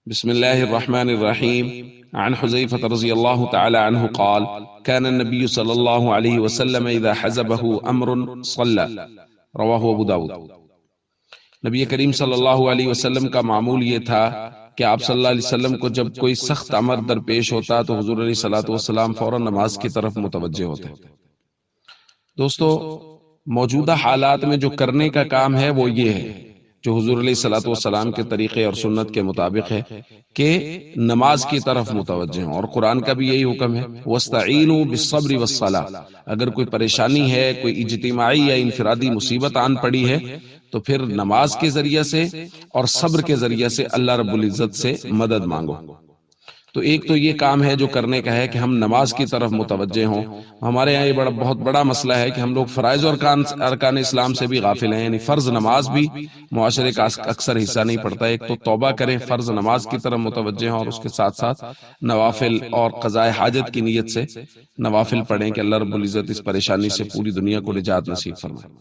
بسم الله الرحمن الرحيم. عن حذيفة رضي الله تعالى عنه قال: كان النبي صلى الله عليه وسلم إذا حزبه أمر صلى. رواہ ابو داود۔ نبی کریم صلی اللہ علیہ وسلم کا معمول یہ تھا کہ آپ صلی اللہ علیہ وسلم کو جب کوئی سخت امر درپیش ہوتا تو حضور علیہ الصلوۃ والسلام فوراً نماز کی طرف متوجہ ہوتے۔ دوستو، موجودہ حالات میں جو کرنے کا کام ہے وہ یہ ہے، جو حضور علیہ الصلوۃ والسلام کے طریقے اور سنت کے مطابق ہے، کہ نماز کی طرف متوجہ ہوں، اور قرآن کا بھی یہی حکم ہے وَاسْتَعِینُوا بِالصَّبْرِ وَالصَّلَاةِ۔ اگر کوئی پریشانی ہے، کوئی اجتماعی یا انفرادی مصیبت آن پڑی ہے تو پھر نماز کے ذریعے سے اور صبر کے ذریعے سے اللہ رب العزت سے مدد مانگو۔ تو ایک تو یہ کام ہے جو کرنے کا ہے کہ ہم نماز کی طرف متوجہ ہوں۔ ہمارے یہاں یہ بہت بڑا مسئلہ ہے کہ ہم لوگ فرائض اور ارکان اسلام سے بھی غافل ہیں، یعنی فرض نماز بھی معاشرے کا اکثر حصہ نہیں پڑتا۔ ایک تو توبہ کریں، فرض نماز کی طرف متوجہ ہوں، اور اس کے ساتھ ساتھ نوافل اور قضاء حاجت کی نیت سے نوافل پڑھیں کہ اللہ رب العزت اس پریشانی سے پوری دنیا کو نجات نصیب فرمائے۔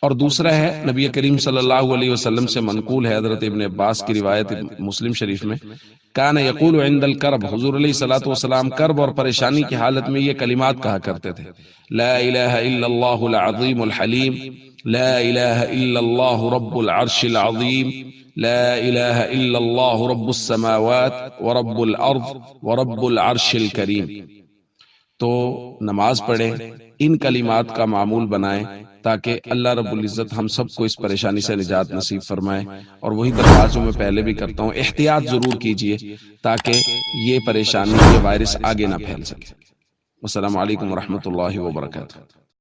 اور دوسرا ہے، نبی کریم صلی اللہ علیہ وسلم سے منقول ہے، حضرت ابن عباس کی روایت مسلم شریف میں، کان یقول عند الکرب، حضور علیہ الصلوۃ والسلام کرب اور پریشانی کی حالت میں یہ کلمات کہا کرتے تھے: لا الہ الا اللہ العظیم الحلیم، لا الہ الا اللہ رب العرش العظیم، لا الہ الا اللہ رب السماوات ورب الارض ورب العرش الکریم۔ تو نماز پڑھیں، ان کلمات کا معمول بنائیں تاکہ اللہ رب العزت ہم سب کو اس پریشانی سے نجات نصیب فرمائے۔ اور وہی درخواست جو میں پہلے بھی کرتا ہوں، احتیاط ضرور کیجئے تاکہ یہ پریشانی، یہ وائرس آگے نہ پھیل سکے۔ السلام علیکم ورحمۃ اللہ وبرکاتہ۔